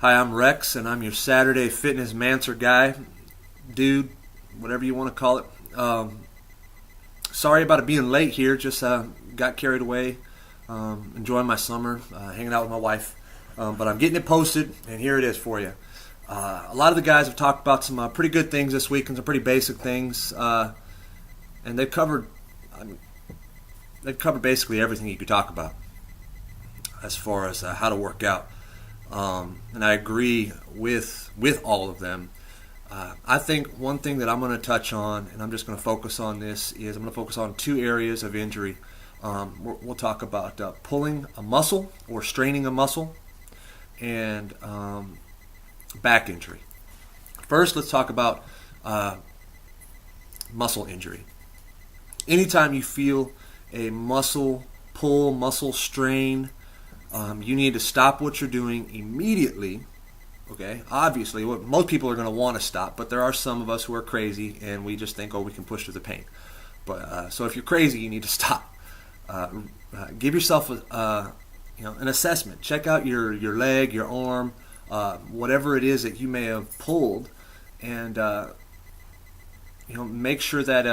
Hi, I'm Rex, and I'm your Saturday fitness mancer guy, dude, whatever you want to call it. Sorry about it being late here. Just got carried away, enjoying my summer, hanging out with my wife. But I'm getting it posted, and here it is for you. A lot of the guys have talked about some pretty good things this week and some pretty basic things, and they've covered. They've covered basically everything you could talk about as far as how to work out. And I agree with all of them. I think one thing that I'm going to touch on, and I'm just going to focus on this, is I'm going to focus on two areas of injury. We'll talk about pulling a muscle or straining a muscle and back injury. First, let's talk about muscle injury. Anytime you feel a muscle pull, muscle strain, you need to stop what you're doing immediately. Okay, obviously, most people are going to want to stop, but there are some of us who are crazy and we just think, oh, we can push through the pain. But so if you're crazy, you need to stop. Give yourself an assessment. Check out your leg, your arm, whatever it is that you may have pulled, and make sure that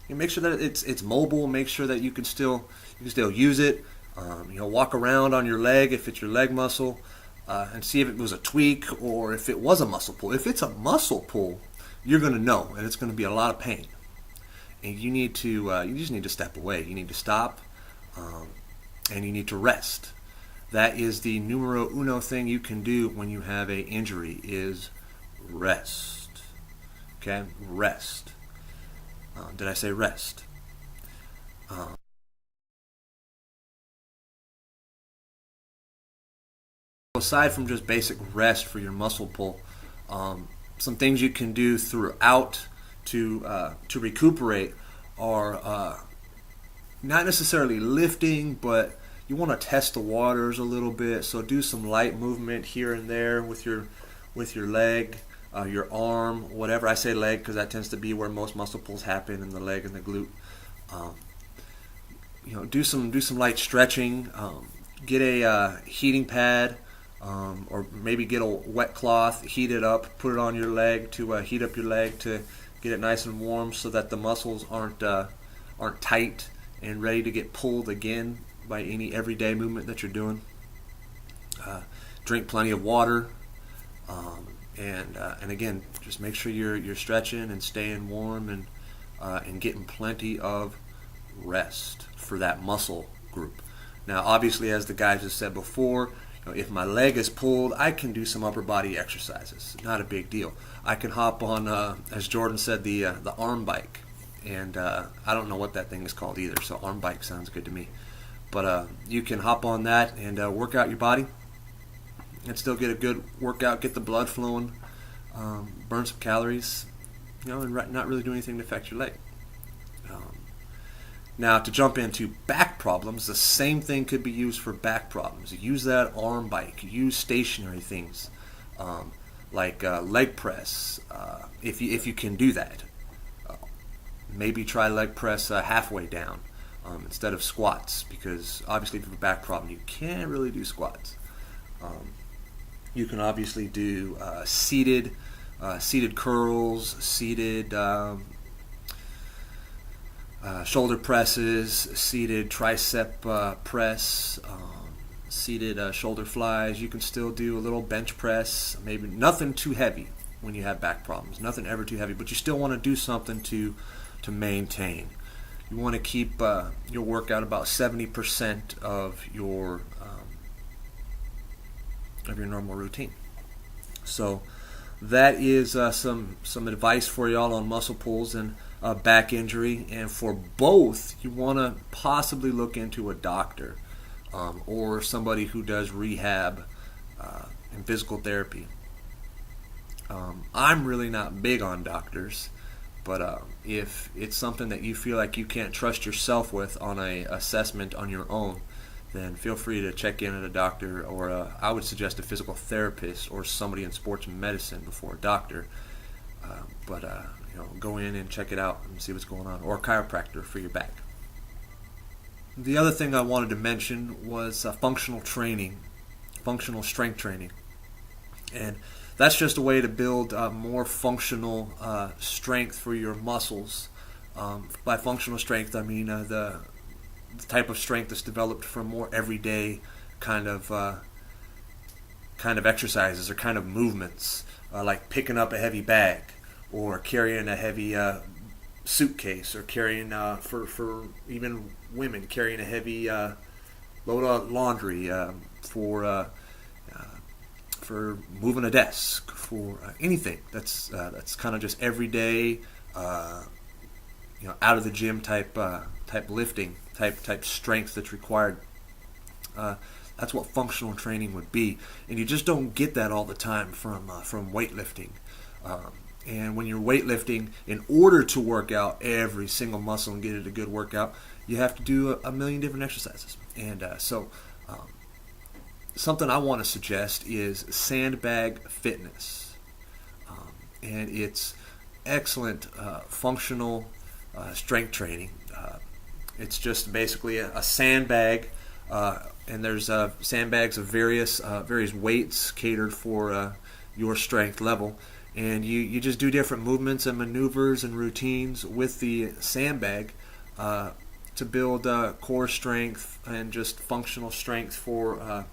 it's mobile. Make sure that you can still use it. Walk around on your leg if it's your leg muscle, and see if it was a tweak or if it was a muscle pull. If it's a muscle pull, you're going to know, and it's going to be a lot of pain. And you just need to step away. You need to stop, and you need to rest. That is the numero uno thing you can do when you have an injury is rest. Okay, rest. Did I say rest? Aside from just basic rest for your muscle pull, some things you can do throughout to recuperate are not necessarily lifting, but you want to test the waters a little bit. So do some light movement here and there with your leg, your arm, whatever. I say leg because that tends to be where most muscle pulls happen, in the leg and the glute. Do some light stretching. Get a heating pad. Or maybe get a wet cloth, heat it up, put it on your leg to heat up your leg to get it nice and warm, so that the muscles aren't tight and ready to get pulled again by any everyday movement that you're doing. Drink plenty of water, and again, just make sure you're stretching and staying warm and getting plenty of rest for that muscle group. Now, obviously, as the guys have said before, if my leg is pulled, I can do some upper body exercises. Not a big deal. I can hop on, as Jordan said, the arm bike. And I don't know what that thing is called either, so arm bike sounds good to me. But you can hop on that and work out your body and still get a good workout, get the blood flowing, burn some calories, and not really do anything to affect your leg. Now, to jump into back problems, the same thing could be used for back problems. Use that arm bike. Use stationary things like leg press, if you can do that. Maybe try leg press halfway down instead of squats, because obviously if you have a back problem, you can't really do squats. You can obviously do seated curls, seated shoulder presses, seated tricep press, seated shoulder flies. You can still do a little bench press, maybe nothing too heavy when you have back problems, nothing ever too heavy, but you still want to do something to maintain. You want to keep your workout about 70% of your normal routine. So that is some advice for y'all on muscle pulls and back injury. And for both, you want to possibly look into a doctor or somebody who does rehab and physical therapy. I'm really not big on doctors, but if it's something that you feel like you can't trust yourself with on a assessment on your own, then feel free to check in at a doctor, or I would suggest a physical therapist or somebody in sports medicine before a doctor. But go in and check it out and see what's going on, or a chiropractor for your back. The other thing I wanted to mention was functional training, functional strength training. And that's just a way to build more functional strength for your muscles. By functional strength, I mean the type of strength that's developed from more everyday kind of exercises or kind of movements, like picking up a heavy bag or carrying a heavy suitcase, or carrying for even women, carrying a heavy load of laundry, for moving a desk, for anything that's kind of just everyday, out of the gym type lifting, type strength that's required. That's what functional training would be, and you just don't get that all the time from weightlifting. And when you're weightlifting, in order to work out every single muscle and get it a good workout, you have to do a million different exercises. And so something I want to suggest is sandbag fitness. And it's excellent functional strength training. It's just basically a sandbag, and there's sandbags of various weights catered for your strength level. And you just do different movements and maneuvers and routines with the sandbag to build core strength and just functional strength for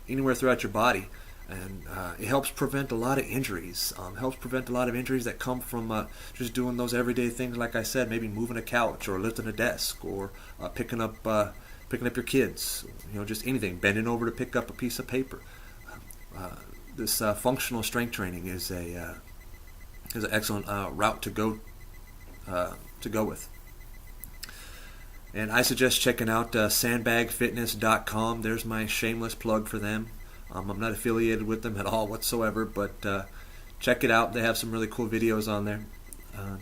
anywhere throughout your body. And it helps prevent a lot of injuries. Helps prevent a lot of injuries that come from just doing those everyday things, like I said, maybe moving a couch or lifting a desk, or picking up your kids. Just anything, bending over to pick up a piece of paper. This functional strength training is an excellent route to go with. And I suggest checking out sandbagfitness.com. There's my shameless plug for them. I'm not affiliated with them at all whatsoever, but check it out. They have some really cool videos on there,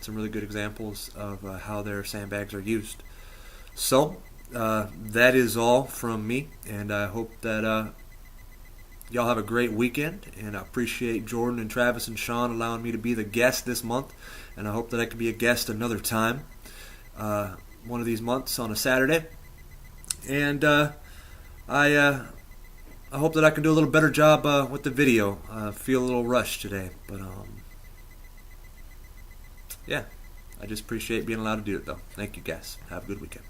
some really good examples of how their sandbags are used. So that is all from me, and I hope that y'all have a great weekend, and I appreciate Jordan and Travis and Sean allowing me to be the guest this month, and I hope that I can be a guest another time, one of these months on a Saturday. And I hope that I can do a little better job with the video. I feel a little rushed today, but yeah, I just appreciate being allowed to do it, though. Thank you, guys. Have a good weekend.